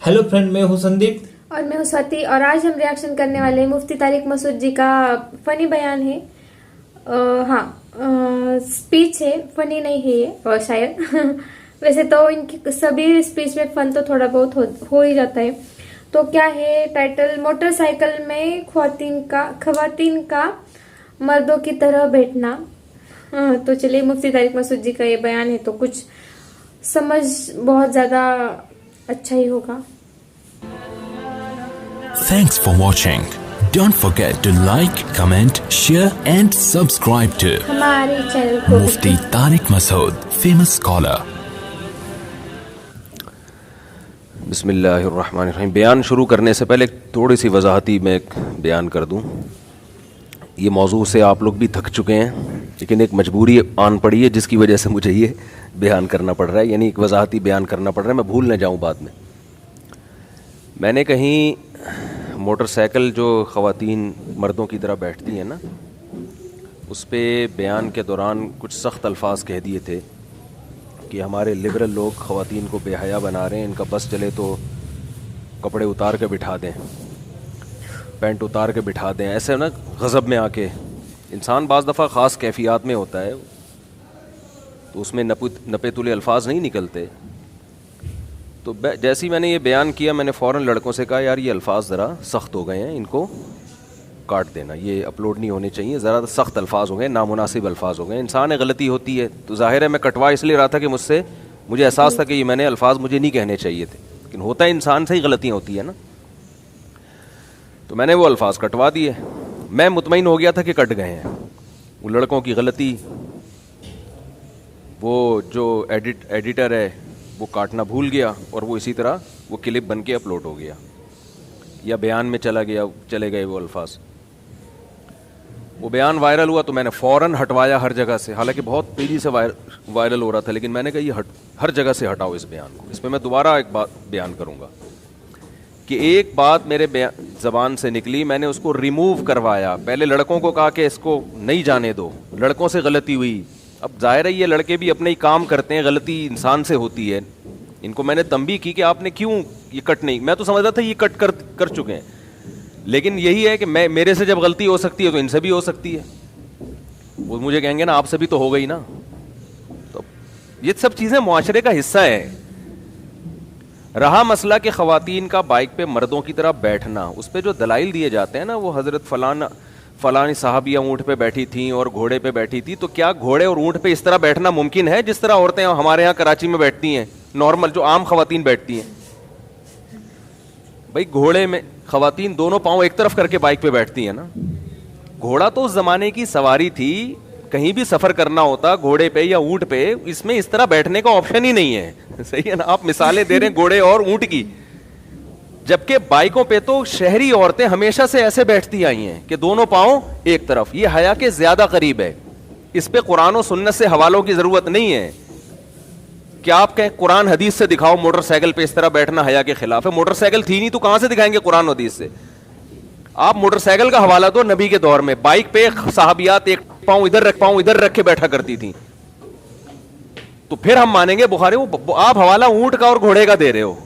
Hello friend, मैं हूं संदीप और मैं हूं स्वाति और आज हम रिएक्शन करने वाले हैं मुफ्ती तारिक मसूद जी का फनी बयान है। स्पीच है, फनी नहीं है ये शायद वैसे तो इनकी सभी स्पीच में फन तो थोड़ा बहुत हो ही जाता है। तो क्या है टाइटल, मोटरसाइकिल में खवातीन का मर्दों की तरह बैठना। तो चलिए, मुफ्ती तारिक मसूद जी का ये बयान है तो कुछ समझ बहुत ज्यादा अच्छा ही होगा। Thanks for watching. Don't forget to like, comment, share and subscribe to हमारे चैनल को Mufti Tariq Masood, famous scholar. बिस्मिल्लाहिर्रहमानिर्रहीम। बयान शुरू करने से पहले थोड़ी सी वजाहती मैं एक बयान कर दूं। ये मौजू से आप लोग भी थक चुके हैं, लेकिन एक मजबूरी आन पड़ी है जिसकी वजह से मुझे ये बयान करना पड़ रहा है, यानी एक वजाहती बयान करना पड़ रहा है, मैं भूल न जाऊं बाद में। मैंने कहीं मोटरसाइकिल जो ख़वातीन मर्दों की तरह बैठती हैं ना, उस पर बयान के दौरान कुछ सख्त अल्फाज कह दिए थे कि हमारे लिबरल लोग ख़वातीन को बेहया बना रहे हैं, इनका बस चले तो कपड़े उतार के बिठा दें, पैंट उतार के बिठा दें। ऐसे ना गज़ब में आके इंसान बाज़ दफ़ा ख़ास कैफियत में होता है तो उसमें नपे तुले अल्फाज नहीं निकलते। तो जैसे ही मैंने ये बयान किया, मैंने फ़ौरन लड़कों से कहा यार ये अल्फाज ज़रा सख्त हो गए हैं, इनको काट देना, ये अपलोड नहीं होने चाहिए, ज़रा सख्त अल्फाज हो गए, नामुनासिब अल्फाज हो गए। इंसान गलती होती है तो ज़ाहिर है मैं कटवा इसलिए रहा था कि मुझे एहसास था कि ये मैंने अल्फाज मुझे नहीं कहने चाहिए थे, लेकिन होता है इंसान से ही गलतियाँ होती है ना। तो मैंने वो अल्फाज कटवा दिए। मैं मुतमईन हो गया था कि कट गए हैं, वो लड़कों की गलती, वो जो एडिटर है वो काटना भूल गया और वो इसी तरह वो क्लिप बन के अपलोड हो गया या बयान में चले गए वो अल्फाज। वो बयान वायरल हुआ तो मैंने फ़ौरन हटवाया हर जगह से, हालांकि बहुत तेज़ी से वायरल हो रहा था, लेकिन मैंने कहा ये हर जगह से हटाओ इस बयान को। इस पर मैं दोबारा एक बात बयान करूँगा कि एक बात मेरे ज़बान से निकली, मैंने उसको रिमूव करवाया। पहले लड़कों को कहा कि इसको नहीं जाने दो, लड़कों से गलती हुई। अब जाहिर है ये लड़के भी अपने ही काम करते हैं, गलती इंसान से होती है। इनको मैंने तंबीह की कि आपने क्यों ये कट नहीं, मैं तो समझ रहा था ये कट कर चुके हैं, लेकिन यही है कि मेरे से जब गलती हो सकती है तो इनसे भी हो सकती है। वो मुझे कहेंगे ना आपसे भी तो हो गई ना। तो ये सब चीज़ें मुआशरे का हिस्सा है। रहा मसला कि ख़वातीन का बाइक पे मर्दों की तरह बैठना, उस पर जो दलाइल दिए जाते हैं ना, वो हज़रत फलानी साहबिया ऊँट पे बैठी थी और घोड़े पे बैठी थी, तो क्या घोड़े और ऊँट पे इस तरह बैठना मुमकिन है जिस तरह औरतें हमारे यहाँ कराची में बैठती हैं, नॉर्मल जो आम ख़वातीन बैठती हैं? भाई घोड़े में ख़वातीन दोनों पाँव एक तरफ करके बाइक पे बैठती हैं ना। घोड़ा तो उस ज़माने की सवारी थी, कहीं भी सफ़र करना होता घोड़े पे या ऊँट पे, इसमें इस तरह बैठने का ऑप्शन ही नहीं है। सही है ना? आप मिसालें दे रहे हैं घोड़े और ऊँट की, जबकि बाइकों पे तो शहरी औरतें हमेशा से ऐसे बैठती आई हैं कि दोनों पाँव एक तरफ। ये हया के ज्यादा करीब है। इस पे कुरान और सुन्नत से हवालों की जरूरत नहीं है कि आप कहें कुरान हदीस से दिखाओ मोटरसाइकिल पे इस तरह बैठना हया के खिलाफ है। मोटरसाइकिल थी नहीं तो कहां से दिखाएंगे कुरान हदीस से? आप मोटरसाइकिल का हवाला दो नबी के दौर में, बाइक पे साहबियात एक पाँव इधर रख के बैठा करती थी, तो फिर हम मानेंगे बुखारी। आप हवाला ऊंट का और घोड़े का दे रहे हो,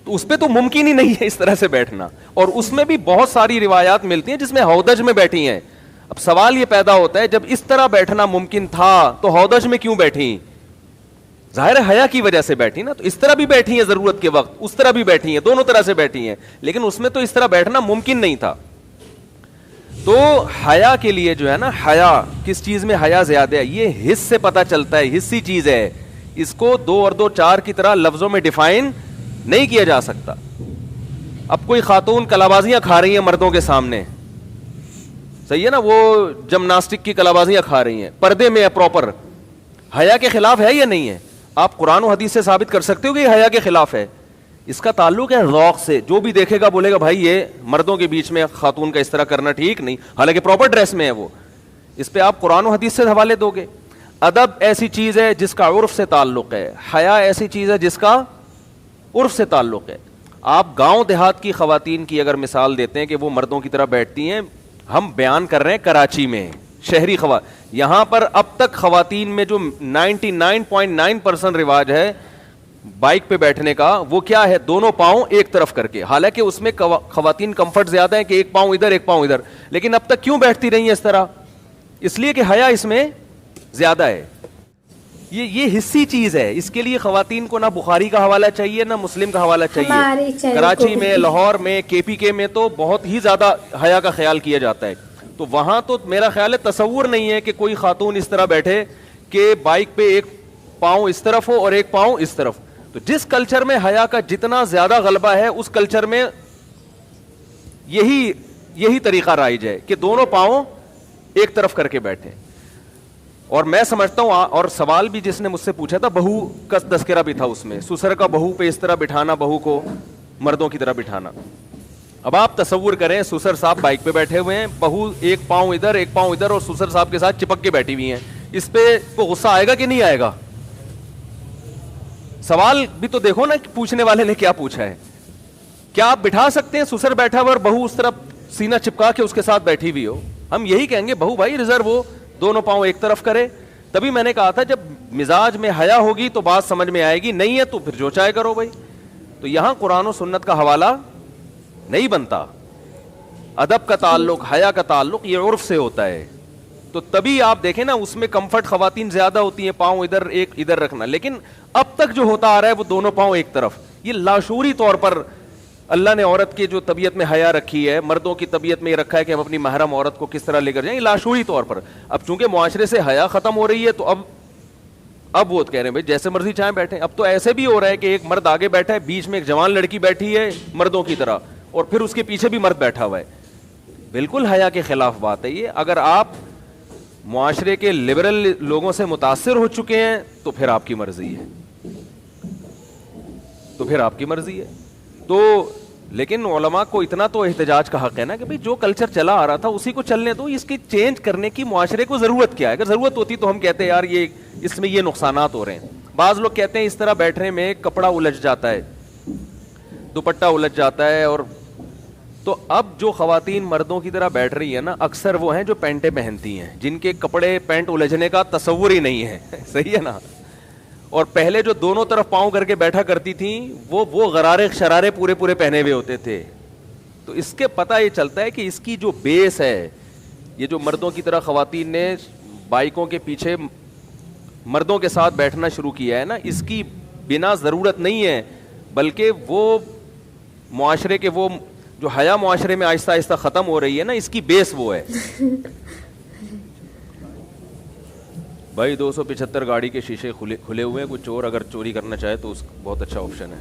तो उस पर तो मुमकिन ही नहीं है इस तरह से बैठना। और उसमें भी बहुत सारी रिवायात मिलती हैं जिसमें हौदज में बैठी हैं। अब सवाल ये पैदा होता है, जब इस तरह बैठना मुमकिन था तो हौदज में क्यों बैठी? जाहिर है हया की वजह से बैठी ना। तो इस तरह भी बैठी है जरूरत के वक्त, उस तरह भी बैठी है, दोनों तरह से बैठी हैं, लेकिन उसमें तो इस तरह बैठना मुमकिन नहीं था। तो हया के लिए जो है ना, हया किस चीज में हया ज्यादा है, ये हिस्स से पता चलता है, हिस्सी चीज है। इसको 2 और 2 4 की तरह लफ्जों में डिफाइन नहीं किया जा सकता। अब कोई खातून कलाबाजियां खा रही हैं मर्दों के सामने, सही है ना, वो जिम्नास्टिक की कलाबाजियां खा रही हैं, पर्दे में है प्रॉपर, हया के खिलाफ है या नहीं है? आप कुरान और हदीस से साबित कर सकते हो कि हया के खिलाफ है। इसका ताल्लुक है ज़ौक़ से। जो भी देखेगा बोलेगा भाई ये मर्दों के बीच में खातून का इस तरह करना ठीक नहीं, हालांकि प्रॉपर ड्रेस में है वो। इस पे आप कुरान और हदीस से हवाले दोगे। अदब ऐसी चीज है जिसका उर्फ से ताल्लुक है, हया ऐसी चीज है जिसका उर्फ से ताल्लुक है। आप गांव देहात की खवातीन की अगर मिसाल देते हैं कि वो मर्दों की तरह बैठती हैं, हम बयान कर रहे हैं कराची में शहरी यहां पर अब तक खवातीन में जो 99.9% रिवाज है बाइक पे बैठने का, वो क्या है, दोनों पांव एक तरफ करके। हालांकि उसमें खवातीन कंफर्ट ज्यादा है कि एक पांव इधर एक पांव इधर, लेकिन अब तक क्यों बैठती रही है इस तरह? इसलिए कि हया इसमें ज्यादा है। ये हिस्सी चीज है, इसके लिए खवातीन को ना बुखारी का हवाला चाहिए ना मुस्लिम का हवाला चाहिए। कराची में, लाहौर में, केपीके में तो बहुत ही ज्यादा हया का ख्याल किया जाता है। तो वहां तो मेरा ख्याल है तसव्वुर नहीं है कि कोई खातून इस तरह बैठे कि बाइक पे एक पांव इस तरफ हो और एक पांव इस तरफ। तो जिस कल्चर में हया का जितना ज्यादा गलबा है, उस कल्चर में यही तरीका राइज है कि दोनों पांव एक तरफ करके बैठे। और मैं समझता हूं, और सवाल भी जिसने मुझसे पूछा था, बहू का तस्करा भी था उसमें, सुसर का बहू पे इस तरह बिठाना, बहू को मर्दों की तरह बिठाना। अब आप तसव्वुर करें, सुसर साहब बाइक पे बैठे हुए हैं, बहू एक पांव इधर एक पांव इधर और सुसर साहब के साथ चिपक के बैठी हुई हैं। इस पे को गुस्सा आएगा कि नहीं आएगा? सवाल भी तो देखो ना कि पूछने वाले ने क्या पूछा है। क्या आप बिठा सकते हैं सुसर बैठा हुआ और बहू उस तरफ सीना चिपका के उसके साथ बैठी हुई हो? हम यही कहेंगे बहू भाई रिजर्व हो, दोनों पांव एक तरफ करे। तभी मैंने कहा था जब मिजाज में हया होगी तो बात समझ में आएगी, नहीं है तो फिर जो चाहे करो भाई। तो यहां कुरान और सुन्नत का हवाला नहीं बनता। अदब का ताल्लुक, हया का ताल्लुक ये उर्फ से होता है। तो तभी आप देखें ना, उसमें कंफर्ट खवातीन ज्यादा होती हैं, पांव इधर एक इधर रखना। लेकिन अब तक जो होता आ रहा है वो दोनों पांव एक तरफ। ये लाशूरी तौर पर अल्लाह ने औरत की जो तबीयत में हया रखी है, मर्दों की तबीयत में ये रखा है कि हम अपनी महरम औरत को किस तरह लेकर जाएं, लाशूरी तौर पर। अब चूंकि मुआशरे से हया खत्म हो रही है तो अब वो कह रहे हैं भाई जैसे मर्जी चाहे बैठे। अब तो ऐसे भी हो रहा है कि एक मर्द आगे बैठा है, बीच में एक जवान लड़की बैठी है मर्दों की तरह, और फिर उसके पीछे भी मर्द बैठा हुआ है। बिल्कुल हया के खिलाफ बात है ये। अगर आप मुआशरे के लिबरल लोगों से मुतासिर हो चुके हैं तो फिर आपकी मर्जी है, तो फिर आपकी मर्जी है। तो लेकिन उलमा को इतना तो एहतजाज का हक है ना कि भाई जो कल्चर चला आ रहा था उसी को चलने दो, इसकी चेंज करने की मुआशरे को जरूरत क्या है? अगर जरूरत होती तो हम कहते हैं यार ये इसमें ये नुकसानात हो रहे हैं। बाज लोग कहते हैं इस तरह बैठने में कपड़ा उलझ जाता है, दुपट्टा उलझ जाता है। और तो अब जो खवातीन मर्दों की तरह बैठ रही है ना, अक्सर वो हैं जो पैंटें पहनती हैं, जिनके कपड़े पैंट उलझने का तस्वुर ही नहीं है। सही है ना? और पहले जो दोनों तरफ पांव करके बैठा करती थी वो गरारे शरारे पूरे पूरे पहने हुए होते थे। तो इसके पता ये चलता है कि इसकी जो बेस है, ये जो मर्दों की तरह खवातीन ने बाइकों के पीछे मर्दों के साथ बैठना शुरू किया है ना, इसकी बिना ज़रूरत नहीं है, बल्कि वो मुआशरे के वो जो हया मुआशरे में आहिस्ता आहिस्ता ख़त्म हो रही है ना, इसकी बेस वो है। भाई 275 गाड़ी के शीशे खुले हुए हैं, कोई चोर अगर चोरी करना चाहे तो बहुत अच्छा ऑप्शन है।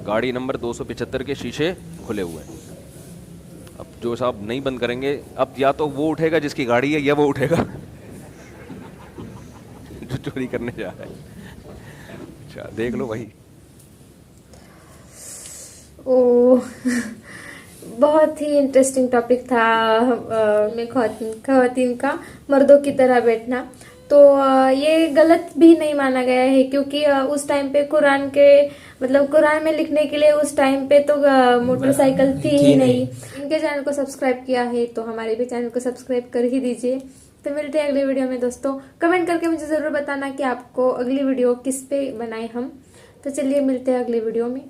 गाड़ी नंबर 275 के शीशे खुले हुए हैं। अब जो साहब नहीं बंद करेंगे, अब या तो वो उठेगा जिसकी गाड़ी है या वो उठेगा जो चोरी करने जा रहा है। अच्छा देख लो भाई। ओ बहुत ही इंटरेस्टिंग टॉपिक था में खवातीन का मर्दों की तरह बैठना। तो ये गलत भी नहीं माना गया है, क्योंकि उस टाइम पे कुरान में लिखने के लिए उस टाइम पे तो मोटरसाइकिल थी ही नहीं। इनके चैनल को सब्सक्राइब किया है तो हमारे भी चैनल को सब्सक्राइब कर ही दीजिए। तो मिलते हैं अगले वीडियो में दोस्तों। कमेंट करके मुझे जरूर बताना कि आपको अगली वीडियो किस पे बनाए हम। तो चलिए मिलते हैं अगले वीडियो में।